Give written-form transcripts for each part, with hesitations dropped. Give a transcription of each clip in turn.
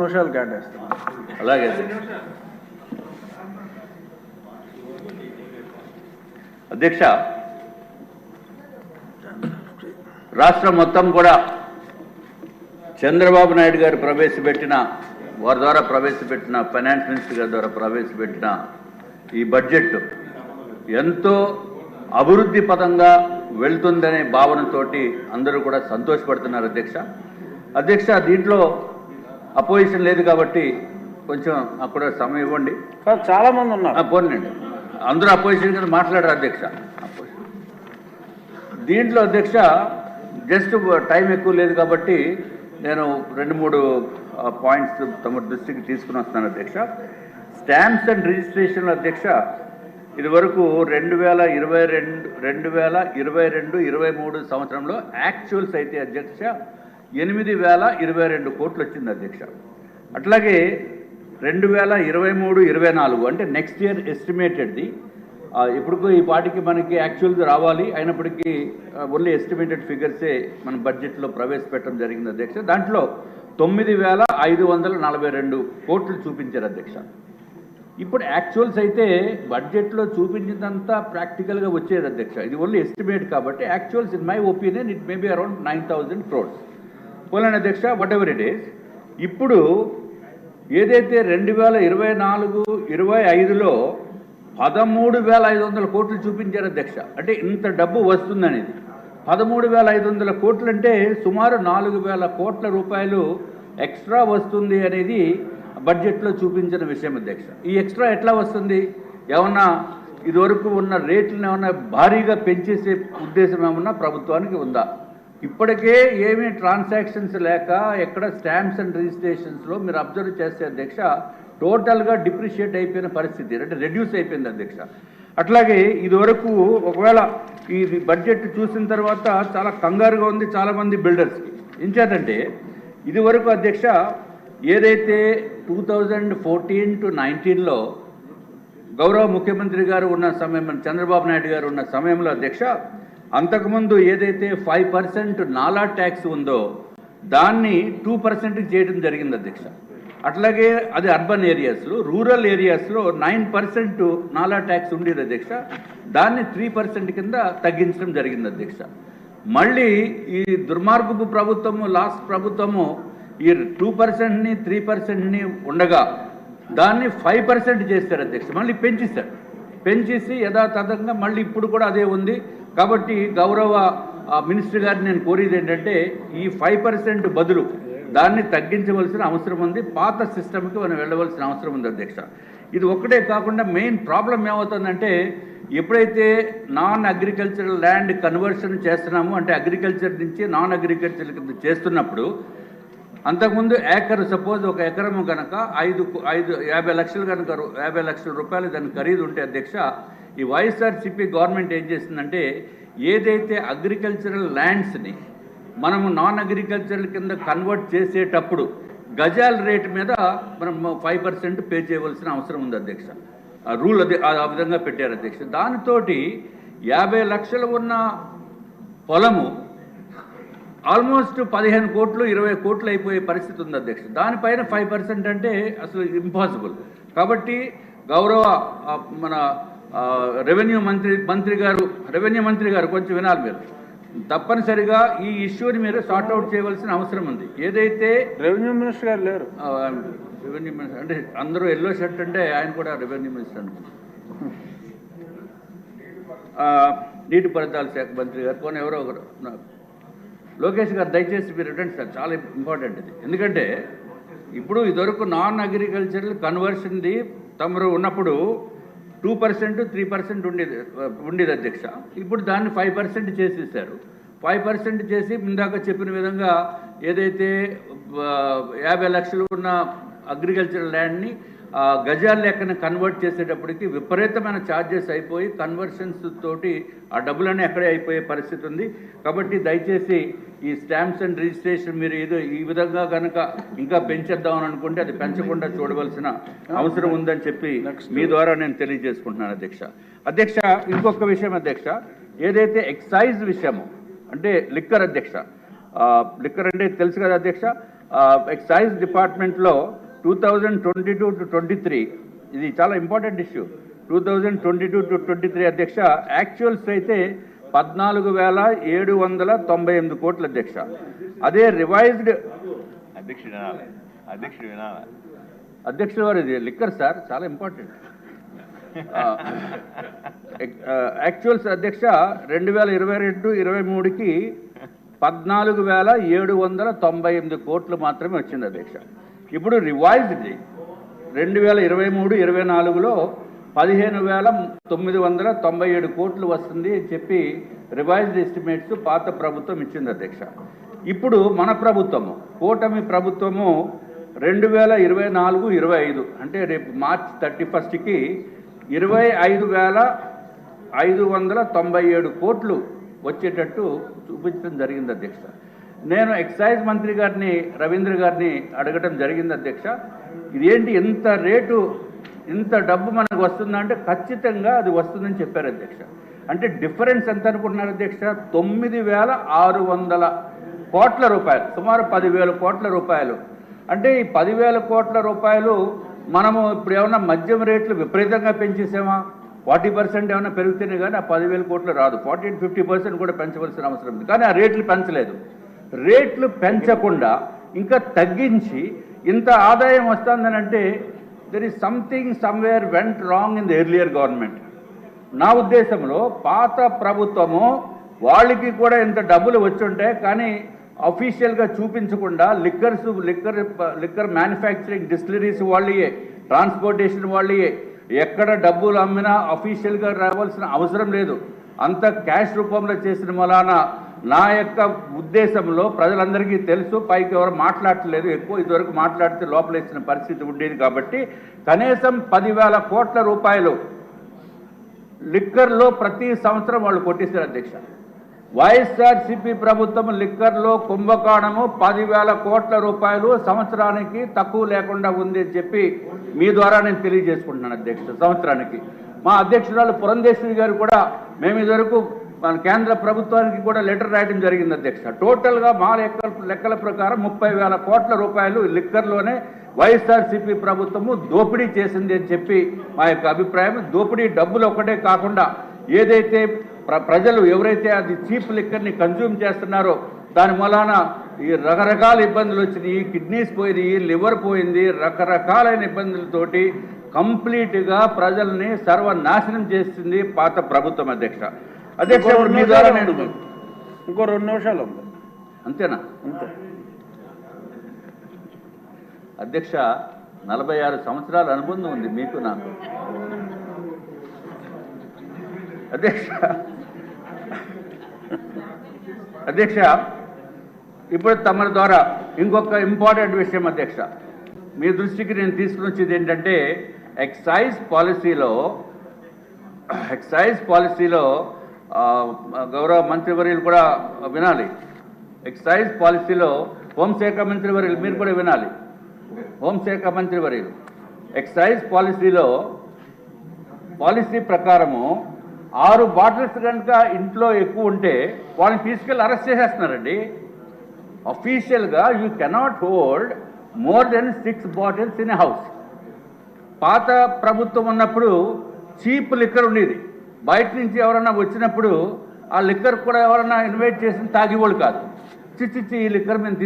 నిమిషాలు కేటాయిస్తాం. అలాగే అధ్యక్ష, రాష్ట్రం మొత్తం కూడా చంద్రబాబు నాయుడు గారు వారి ద్వారా ప్రవేశపెట్టిన ఫైనాన్స్ మినిస్టర్ గారి ద్వారా ప్రవేశపెట్టిన ఈ బడ్జెట్ ఎంతో అభివృద్ధి పదంగా వెళ్తుందనే భావనతోటి అందరూ కూడా సంతోషపడుతున్నారు అధ్యక్ష. దీంట్లో అపోజిషన్ లేదు కాబట్టి కొంచెం అక్కడ సమయం ఇవ్వండి. చాలా మంది ఉన్నారు. పోనండి, అందరూ అపోజిషన్ కింద మాట్లాడారు అధ్యక్ష. దీంట్లో అధ్యక్ష జస్ట్ టైం ఎక్కువ లేదు కాబట్టి నేను 2-3 పాయింట్స్ తమ దృష్టికి తీసుకుని వస్తున్నాను అధ్యక్ష. స్టాంప్స్ అండ్ రిజిస్ట్రేషన్లు అధ్యక్ష, ఇది వరకు 2022-23 సంవత్సరంలో యాక్చువల్స్ అయితే అధ్యక్ష 8,022 కోట్లు వచ్చింది అధ్యక్ష. అట్లాగే 2023-24 అంటే నెక్స్ట్ ఇయర్ ఎస్టిమేటెడ్ది ఇప్పుడు ఈ పాటికి మనకి యాక్చువల్గా రావాలి, అయినప్పటికీ ఓన్లీ ఎస్టిమేటెడ్ ఫిగర్సే మన బడ్జెట్లో ప్రవేశపెట్టడం జరిగింది అధ్యక్ష. దాంట్లో 9,542 కోట్లు చూపించారు అధ్యక్ష. ఇప్పుడు యాక్చువల్స్ అయితే బడ్జెట్లో చూపించినంత ప్రాక్టికల్గా వచ్చేది అధ్యక్ష. ఇది ఓన్లీ ఎస్టిమేట్ కాబట్టి actuals in my opinion it may be around 9,000 crores. పోలేని అధ్యక్ష, వాట్ ఎవర్ ఇట్ ఈస్. ఇప్పుడు ఏదైతే 2024-25లో 13,500 కోట్లు చూపించారు అధ్యక్ష. అంటే ఇంత డబ్బు వస్తుందనేది 13,500 కోట్లు అంటే సుమారు 4,000 కోట్ల రూపాయలు ఎక్స్ట్రా వస్తుంది అనేది బడ్జెట్లో చూపించిన విషయం అధ్యక్ష. ఈ ఎక్స్ట్రా ఎట్లా వస్తుంది? ఏమన్నా ఇదివరకు ఉన్న రేట్లను ఏమన్నా భారీగా పెంచేసే ఉద్దేశం ఏమన్నా ప్రభుత్వానికి ఉందా? ఇప్పటికే ఏమీ ట్రాన్సాక్షన్స్ లేక ఎక్కడ స్టాంప్స్ అండ్ రిజిస్ట్రేషన్స్లో మీరు అబ్జర్వ్ చేస్తే అధ్యక్ష టోటల్గా డిప్రిషియేట్ అయిపోయిన పరిస్థితి, అంటే రెడ్యూస్ అయిపోయింది అధ్యక్ష. అట్లాగే ఇదివరకు ఒకవేళ ఈ బడ్జెట్ చూసిన తర్వాత చాలా కంగారుగా ఉంది చాలామంది బిల్డర్స్కి. ఇంచేతంటే ఇదివరకు అధ్యక్ష ఏదైతే 2014-19లో గౌరవ ముఖ్యమంత్రి గారు ఉన్న సమయం, చంద్రబాబు నాయుడు గారు ఉన్న సమయంలో అధ్యక్ష, అంతకుముందు ఏదైతే 5% నాలా ట్యాక్స్ ఉందో దాన్ని 2% చేయడం జరిగింది అధ్యక్ష. అట్లాగే అది అర్బన్ ఏరియాస్లో, రూరల్ ఏరియాస్లో 9% నాలా ట్యాక్స్ ఉండేది అధ్యక్ష. దాన్ని 3% కింద తగ్గించడం జరిగింది అధ్యక్ష. మళ్ళీ ఈ దుర్మార్గపు ప్రభుత్వము, లాస్ట్ ప్రభుత్వము ఈ 2%ని 3%ని ఉండగా దాన్ని 5% చేస్తారు అధ్యక్ష. మళ్ళీ పెంచేసి యథాతథంగా మళ్ళీ ఇప్పుడు కూడా అదే ఉంది. కాబట్టి గౌరవ మినిస్టర్ గారిని నేను కోరేది ఏంటంటే ఈ 5% బదులు దాన్ని తగ్గించవలసిన అవసరం ఉంది. పాత సిస్టమ్కి మనం వెళ్ళవలసిన అవసరం ఉంది అధ్యక్ష. ఇది ఒక్కటే కాకుండా మెయిన్ ప్రాబ్లం ఏమవుతుందంటే ఎప్పుడైతే నాన్ అగ్రికల్చరల్ ల్యాండ్ కన్వర్షన్ చేస్తున్నామో, అంటే అగ్రికల్చర్ నుంచి నాన్ అగ్రికల్చర్ కింద చేస్తున్నప్పుడు అంతకుముందు ఏకర్, సపోజ్ ఒక ఎకరము కనుక 50 లక్షలు కనుక 50 లక్షల రూపాయలు దాని ఖరీదు ఉంటే అధ్యక్ష, ఈ వైఎస్ఆర్సీపీ గవర్నమెంట్ ఏం చేస్తుందంటే ఏదైతే అగ్రికల్చరల్ ల్యాండ్స్ని మనము నాన్ అగ్రికల్చరల్ కింద కన్వర్ట్ చేసేటప్పుడు గజాల రేటు మీద మనం 5% పే చేయవలసిన అవసరం ఉంది అధ్యక్ష. రూల్ అది ఆ విధంగా పెట్టారు అధ్యక్ష. దానితోటి 50 లక్షలు ఉన్న పొలము ఆల్మోస్ట్ 15 కోట్లు 20 కోట్లు అయిపోయే పరిస్థితి ఉంది అధ్యక్ష. దానిపైన 5% అంటే అసలు ఇంపాసిబుల్. కాబట్టి గౌరవ మన రెవెన్యూ మంత్రి గారు కొంచెం వినాలి. మీరు తప్పనిసరిగా ఈ ఇష్యూని మీరు సార్ట్అవుట్ చేయవలసిన అవసరం ఉంది. ఏదైతే రెవెన్యూ మినిస్టర్ గారు లేరు, రెవెన్యూ మినిస్టర్ అంటే అందరూ ఎల్లో షర్ట్ అంటే ఆయన కూడా రెవెన్యూ మినిస్టర్ అనుకుంటున్నారు. నీటిపారుదల శాఖ మంత్రి గారు కొన్ని ఎవరో ఒకరు, లోకేష్ గారు దయచేసి మీరు రిటర్న్ సార్, చాలా ఇంపార్టెంట్ ఇది. ఎందుకంటే ఇప్పుడు ఇదివరకు నాన్ అగ్రికల్చరల్ కన్వర్షన్ది తమరు ఉన్నప్పుడు 2% 3% ఉండేది అధ్యక్ష. ఇప్పుడు దాన్ని 5% చేసేసారు. 5% చేసి ఇందాక చెప్పిన విధంగా ఏదైతే 50 లక్షలు ఉన్న అగ్రికల్చరల్ ల్యాండ్ని గజాల లెక్కన కన్వర్ట్ చేసేటప్పటికి విపరీతమైన ఛార్జెస్ అయిపోయి కన్వర్షన్స్ తోటి ఆ డబ్బులన్నీ అక్కడే అయిపోయే పరిస్థితి ఉంది. కాబట్టి దయచేసి ఈ స్టాంప్స్ అండ్ రిజిస్ట్రేషన్ మీరు ఏదో ఈ విధంగా కనుక ఇంకా పెంచేద్దామని అనుకుంటే అది పెంచకుండా చూడవలసిన అవసరం ఉందని చెప్పి మీ ద్వారా నేను తెలియజేసుకుంటున్నాను అధ్యక్ష. ఇంకొక విషయం అధ్యక్ష, ఏదైతే ఎక్సైజ్ విషయము అంటే లిక్కర్ అధ్యక్ష, లిక్కర్ అంటే తెలుసు కదా అధ్యక్ష, ఎక్సైజ్ డిపార్ట్మెంట్లో 2022-23 ఇది చాలా ఇంపార్టెంట్ ఇష్యూ. 2022-23 అధ్యక్ష యాక్చువల్స్ అయితే 14,798 కోట్ల అధ్యక్ష. అదే రివైజ్డ్ అధ్యక్షుడు వారు ఇది లిక్కర్ సార్ చాలా ఇంపార్టెంట్. యాక్చువల్స్ అధ్యక్ష 2022-23కి 14,798 కోట్లు మాత్రమే వచ్చింది అధ్యక్ష. ఇప్పుడు రివైజ్డ్ 2023-24లో 15,997 కోట్లు వస్తుంది అని చెప్పి రివైజ్డ్ ఎస్టిమేట్స్ పాత ప్రభుత్వం ఇచ్చింది అధ్యక్ష. ఇప్పుడు మన ప్రభుత్వము కూటమి ప్రభుత్వము 2024-25 అంటే రేపు మార్చ్ 31కి 25,597 కోట్లు వచ్చేటట్టు చూపించడం జరిగింది అధ్యక్ష. నేను ఎక్సైజ్ మంత్రి గారిని రవీంద్ర గారిని అడగటం జరిగింది అధ్యక్ష, ఇదేంటి ఎంత రేటు ఇంత డబ్బు మనకు వస్తుందంటే ఖచ్చితంగా అది వస్తుందని చెప్పారు అధ్యక్ష. అంటే డిఫరెన్స్ ఎంత అనుకుంటున్నారు అధ్యక్ష? 9,600 కోట్ల రూపాయలు, సుమారు 10,000 కోట్ల రూపాయలు. అంటే ఈ 10,000 కోట్ల రూపాయలు మనము ఇప్పుడు ఏమన్నా మద్యం రేట్లు విపరీతంగా పెంచేసామా? 40% ఏమైనా పెరిగితేనే కానీ ఆ 10,000 కోట్లు రాదు. 40-50% కూడా పెంచవలసిన అవసరం ఉంది. కానీ ఆ రేట్లు పెంచలేదు. రేట్లు పెంచకుండా ఇంకా తగ్గించి ఇంత ఆదాయం వస్తుందని అంటే there is something somewhere went wrong in the earlier government. నా ఉద్దేశంలో పాత ప్రభుత్వము వాళ్ళకి కూడా ఇంత డబ్బులు వచ్చుంటాయి కానీ అఫీషియల్గా చూపించకుండా లిక్కర్ మ్యానుఫ్యాక్చరింగ్ డిస్టిలరీస్ వాళ్ళయే, ట్రాన్స్పోర్టేషన్ వాళ్ళయే, ఎక్కడ డబ్బులు అమ్మినా అఫీషియల్గా రావాల్సిన అవసరం లేదు. అంత క్యాష్ రూపంలో చేసిన వలన నా యొక్క ఉద్దేశంలో ప్రజలందరికీ తెలుసు, పైకి ఎవరు మాట్లాడట్లేదు, ఎక్కువ ఇదివరకు మాట్లాడితే లోపలేసిన పరిస్థితి ఉండేది. కాబట్టి కనీసం 10,000 కోట్ల రూపాయలు లిక్కర్లో ప్రతి సంవత్సరం వాళ్ళు కొట్టేశారు అధ్యక్ష. వైఎస్ఆర్సీపీ ప్రభుత్వం లిక్కర్లో కుంభకోణము 10,000 కోట్ల రూపాయలు సంవత్సరానికి తక్కువ లేకుండా ఉంది అని చెప్పి మీ ద్వారా నేను తెలియజేసుకుంటున్నాను అధ్యక్ష. సంవత్సరానికి మా అధ్యక్షురాలు పురంధేశ్వరి గారు కూడా మేము ఇదివరకు మన కేంద్ర ప్రభుత్వానికి కూడా లెటర్ రాయడం జరిగింది అధ్యక్ష. టోటల్గా మా లెక్కల ప్రకారం 30,000 కోట్ల రూపాయలు లిక్కర్లోనే వైఎస్ఆర్సీపీ ప్రభుత్వము దోపిడీ చేసింది అని చెప్పి మా యొక్క అభిప్రాయం. దోపిడీ డబ్బులు ఒకటే కాకుండా ఏదైతే ప్రజలు ఎవరైతే అది చీప్ లిక్కర్ని కన్జ్యూమ్ చేస్తున్నారో దాని మూలాన ఈ రకరకాల ఇబ్బందులు వచ్చినాయి, ఈ కిడ్నీస్ పోయినాయి, లివర్ పోయింది, రకరకాలైన ఇబ్బందులతోటి కంప్లీట్గా ప్రజల్ని సర్వనాశనం చేస్తుంది పాత ప్రభుత్వం అధ్యక్ష. అధ్యక్ష మీ ద్వారా నేను ఇంకో 2 నిమిషాలు ఉంది అంతేనా? అంతే అధ్యక్ష. 46 సంవత్సరాల అనుబంధం ఉంది మీకు నాకు అధ్యక్ష. ఇప్పుడు తమ ద్వారా ఇంకొక ఇంపార్టెంట్ విషయం అధ్యక్ష మీ దృష్టికి నేను తీసుకుని వచ్చేది ఏంటంటే ఎక్సైజ్ పాలసీలో గౌరవ మంత్రివర్యులు కూడా వినాలి. ఎక్సైజ్ పాలసీలో హోంశాఖ మంత్రివర్యులు మీరు కూడా వినాలి. హోంశాఖ మంత్రివర్యులు ఎక్సైజ్ పాలసీ ప్రకారము 6 బాటిల్స్ కనుక ఇంట్లో ఎక్కువ ఉంటే వాళ్ళని తీసుకెళ్ళి అరెస్ట్ చేసేస్తున్నారండి. అఫీషియల్గా you cannot hold more than 6 bottles in a house. పాత ప్రభుత్వం ఉన్నప్పుడు చీప్ లిక్కర్ ఉండేది. బయట నుంచి ఎవరన్నా వచ్చినప్పుడు ఆ లిక్కర్ కూడా ఎవరన్నా ఇన్వైట్ చేసి తాగేవాళ్ళు కాదు. చిచ్చి ఈ లిక్కర్ మేము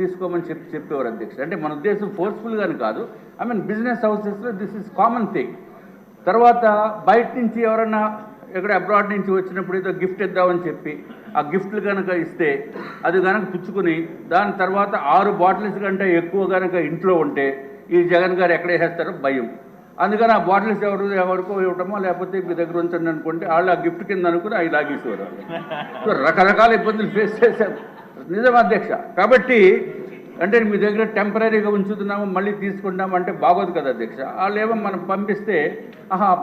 తీసుకోమని చెప్పేవారు అధ్యక్ష. అంటే మన ఉద్దేశం ఫోర్స్ఫుల్గాని కాదు. ఐ మీన్ బిజినెస్ హౌసెస్లో దిస్ ఇస్ కామన్ థింగ్. తర్వాత బయట నుంచి ఎవరన్నా ఎక్కడ అబ్రాడ్ నుంచి వచ్చినప్పుడు ఏదో గిఫ్ట్ ఇద్దామని చెప్పి ఆ గిఫ్ట్లు కనుక ఇస్తే అది కనుక పుచ్చుకుని దాని తర్వాత 6 బాటిల్స్ కంటే ఎక్కువ కనుక ఇంట్లో ఉంటే ఈ జగన్ గారు ఎక్కడ వేసేస్తారో భయం. అందుకని ఆ బాటిల్స్ ఎవరికో ఇవ్వటమో లేకపోతే మీ దగ్గర ఉంచండి అనుకుంటే వాళ్ళు ఆ గిఫ్ట్ కింద అనుకుని అవి లాగేసేవారు. సో రకరకాల ఇబ్బందులు ఫేస్ చేశారు నిజం అధ్యక్ష. కాబట్టి అంటే మీ దగ్గర టెంపరీగా ఉంచుతున్నాము మళ్ళీ తీసుకుంటాము అంటే బాగోదు కదా అధ్యక్ష. వాళ్ళు ఏమో మనం పంపిస్తే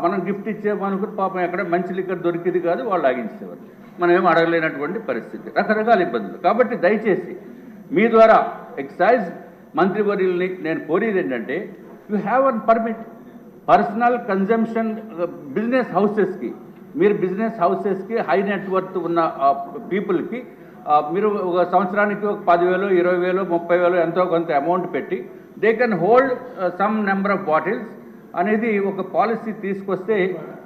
మనం గిఫ్ట్ ఇచ్చేమనుకుని పాపం ఎక్కడ మంచి లిక్కర్ దొరికింది కాదు వాళ్ళు ఆగించేవారు. మనం ఏం అడగలేనటువంటి పరిస్థితి, రకరకాల ఇబ్బందులు. కాబట్టి దయచేసి మీ ద్వారా ఎక్సైజ్ మంత్రివర్యుల్ని నేను కోరేది ఏంటంటే you have an permit personal consumption business హౌసెస్కి, మీరు బిజినెస్ హౌసెస్కి హై నెట్వర్త్ ఉన్న పీపుల్కి మీరు ఒక సంవత్సరానికి ఒక 10,000, 20,000, 30,000 ఎంతో కొంత అమౌంట్ పెట్టి they can hold some number of bottles అనేది ఒక పాలసీ తీసుకొస్తే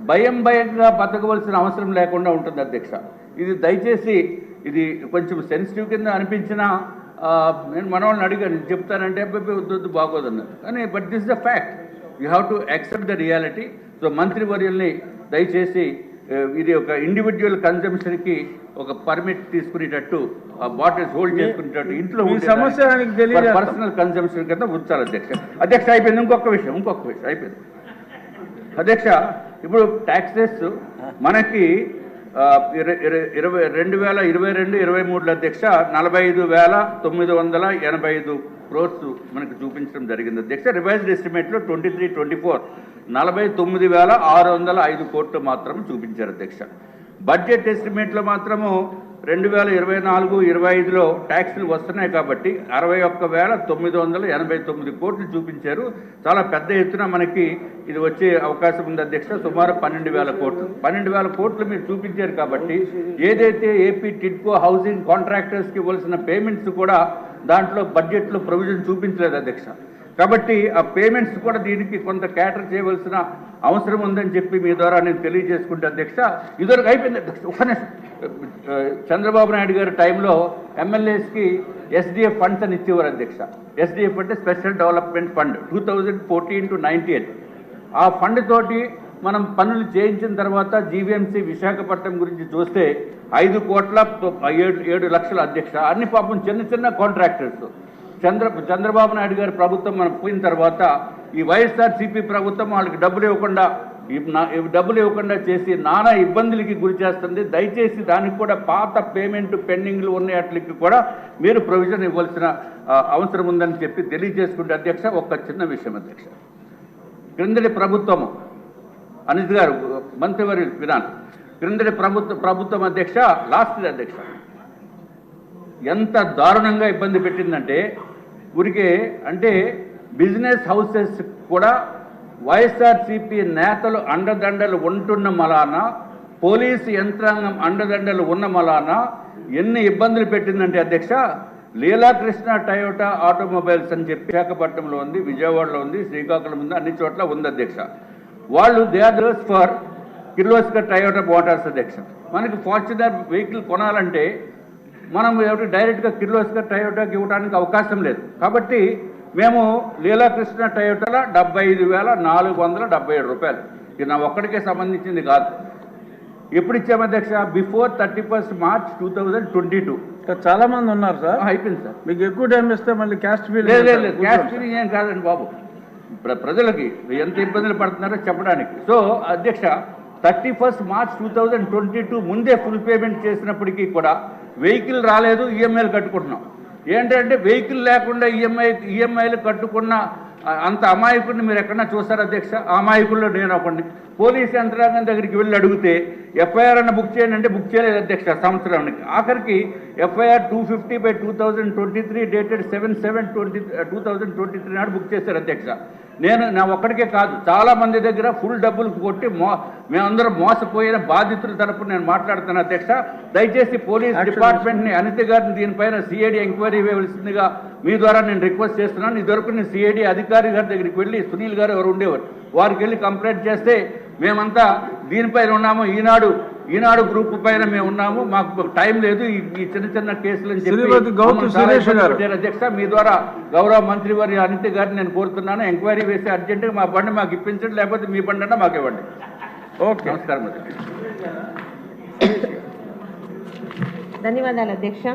భయంగా బతకవలసిన అవసరం లేకుండా ఉంటుంది అధ్యక్ష. ఇది దయచేసి ఇది కొంచెం సెన్సిటివ్ కింద అనిపించినా నేను మన వాళ్ళని అడిగాను, చెప్తానంటే వద్దు బాగోదన్నారు. కానీ but this the fact, you have to accept the reality. So మంత్రివర్యుల్ని దయచేసి ఇది ఒక ఇండివిజువల్ కన్జంప్షన్కి ఒక పర్మిట్ తీసుకునేటట్టు, బాటిల్స్ హోల్డ్ చేసుకునేటట్టు ఇంట్లో పర్సనల్ కన్జంప్షన్ కింద ఉంచాలి అధ్యక్ష. అయిపోయింది. ఇంకొక విషయం అయిపోయింది అధ్యక్ష. ఇప్పుడు ట్యాక్సెస్ మనకి 2022-23 అధ్యక్ష 45,985 crores మనకు చూపించడం జరిగింది అధ్యక్ష. రివైజ్డ్ ఎస్టిమేట్లో 23-24 49,605 కోట్లు మాత్రం చూపించారు అధ్యక్ష. బడ్జెట్ ఎస్టిమేట్లో మాత్రము 2024-25లో ట్యాక్సులు వస్తున్నాయి కాబట్టి 61,989 కోట్లు చూపించారు. చాలా పెద్ద ఎత్తున మనకి ఇది వచ్చే అవకాశం ఉంది అధ్యక్ష. సుమారు 12,000 కోట్లు. 12,000 కోట్లు మీరు చూపించారు కాబట్టి ఏదైతే ఏపీ టిడ్కో హౌసింగ్ కాంట్రాక్టర్స్కి ఇవ్వాల్సిన పేమెంట్స్ కూడా దాంట్లో బడ్జెట్లో ప్రొవిజన్ చూపించలేదు అధ్యక్ష. కాబట్టి ఆ పేమెంట్స్ కూడా దీనికి కొంత క్యాటర్ చేయవలసిన అవసరం ఉందని చెప్పి మీ ద్వారా నేను తెలియజేసుకుంటే అధ్యక్ష. ఇదివరకు అయిపోయింది అధ్యక్ష. చంద్రబాబు నాయుడు గారి టైంలో ఎమ్మెల్యేస్కి ఎస్డిఎఫ్ ఫండ్స్ అని ఇచ్చేవారు అధ్యక్ష. ఎస్డిఎఫ్ అంటే స్పెషల్ డెవలప్మెంట్ ఫండ్ 2014-98. ఆ ఫండ్ తోటి మనం పనులు చేయించిన తర్వాత జీవీఎంసీ విశాఖపట్నం గురించి చూస్తే 5,07 లక్షల అధ్యక్ష. అన్ని పాపం చిన్న కాంట్రాక్టర్స్. చంద్రబాబు నాయుడు గారి ప్రభుత్వం మనం పోయిన తర్వాత ఈ వైఎస్ఆర్సీపీ ప్రభుత్వం వాళ్ళకి డబ్బులు ఇవ్వకుండా చేసి నానా ఇబ్బందులకి గురి చేస్తుంది. దయచేసి దానికి కూడా పాత పేమెంట్ పెండింగ్లు ఉన్న వాటికి కూడా మీరు ప్రొవిజన్ ఇవ్వాల్సిన అవసరం ఉందని చెప్పి తెలియజేసుకుంటే అధ్యక్ష. ఒక చిన్న విషయం అధ్యక్ష, క్రిందటి ప్రభుత్వము అనిత్ గారు మంత్రివర్యులు విధానం క్రిందటి ప్రభుత్వం అధ్యక్ష లాస్ట్ అధ్యక్ష ఎంత దారుణంగా ఇబ్బంది పెట్టిందంటే ఊరికే అంటే బిజినెస్ హౌసెస్ కూడా వైఎస్ఆర్సీపీ నేతలు అండదండలు ఉంటున్న మలాన, పోలీసు యంత్రాంగం అండదండలు ఉన్న మలాన ఎన్ని ఇబ్బందులు పెట్టిందంటే అధ్యక్ష. లీలాకృష్ణ టయోటా ఆటోమొబైల్స్ అని చెప్పి విశాఖపట్నంలో ఉంది, విజయవాడలో ఉంది, శ్రీకాకుళం ఉంది, అన్ని చోట్ల ఉంది అధ్యక్ష. వాళ్ళు they are dealers for Kirloskar Toyota Motors అధ్యక్ష. మనకి ఫార్చునర్ వెహికల్ కొనాలంటే మనం ఎవరికి డైరెక్ట్గా కిర్లోస్కర్ టయోటాకి ఇవ్వడానికి అవకాశం లేదు. కాబట్టి మేము లీలాకృష్ణ టయోటాలో 75,477 రూపాయలు. ఇది నా ఒక్కడికే సంబంధించింది కాదు. ఎప్పుడు ఇచ్చాము అధ్యక్ష? Before 31 March 2022. చాలా మంది ఉన్నారు సార్. అయిపోయింది సార్. మీకు ఎక్కువ టైం ఇస్తే మళ్ళీ క్యాస్ట్ ఫీల్ లేదు. క్యాస్ట్ ఫీలింగ్ ఏం కాదండి బాబు. ప్రజలకి ఎంత ఇబ్బందులు పడుతున్నారో చెప్పడానికి. సో అధ్యక్ష 31 March 2022 ముందే ఫుల్ పేమెంట్ చేసినప్పటికీ కూడా వెహికల్ రాలేదు, ఈఎంఐలు కట్టుకుంటున్నాం. ఏంటంటే వెహికల్ లేకుండా ఈఎంఐలు కట్టుకున్న అంత అమాయకుడిని మీరు ఎక్కడన్నా చూసారు అధ్యక్ష? ఆ అమాయకుల్లో నేను ఒకడిని. పోలీస్ యంత్రాంగం దగ్గరికి వెళ్ళి అడిగితే ఎఫ్ఐఆర్ అన్న బుక్ చేయండి అంటే బుక్ చేయలేదు అధ్యక్ష సంవత్సరానికి. ఆఖరికి ఎఫ్ఐఆర్ 250/2023 డేటెడ్ 7/7/2023 నాడు బుక్ చేశారు అధ్యక్ష. నేను నా ఒక్కడికే కాదు, చాలా మంది దగ్గర ఫుల్ డబ్బులు కొట్టి మేమందరం మోసపోయిన బాధితుల తరపున నేను మాట్లాడుతాను అధ్యక్ష. దయచేసి పోలీస్ డిపార్ట్మెంట్ని అనిత గారిని దీనిపైన సిఐడి ఎంక్వైరీ వేయవలసిందిగా మీ ద్వారా నేను రిక్వెస్ట్ చేస్తున్నాను. ఇదివరకు నేను సిఐడి అధికారి గారి దగ్గరికి వెళ్ళి, సునీల్ గారు ఎవరు ఉండేవారు, వారికి వెళ్ళి కంప్లైంట్ చేస్తే మేమంతా దీనిపైన ఉన్నాము, ఈనాడు గ్రూప్ పైన మేము ఉన్నాము, మాకు టైం లేదు ఈ చిన్న కేసులు అని చెప్పి అధ్యక్ష. మీ ద్వారా గౌరవ మంత్రివర్య అనిత గారిని నేను కోరుతున్నాను, ఎంక్వైరీ వేసి అర్జెంటుగా మా బండి మాకు ఇప్పించండి, లేకపోతే మీ బండి అన్నా మాకు ఇవ్వండి. ఓకే, నమస్కారం. ధన్యవాదాలు అధ్యక్ష.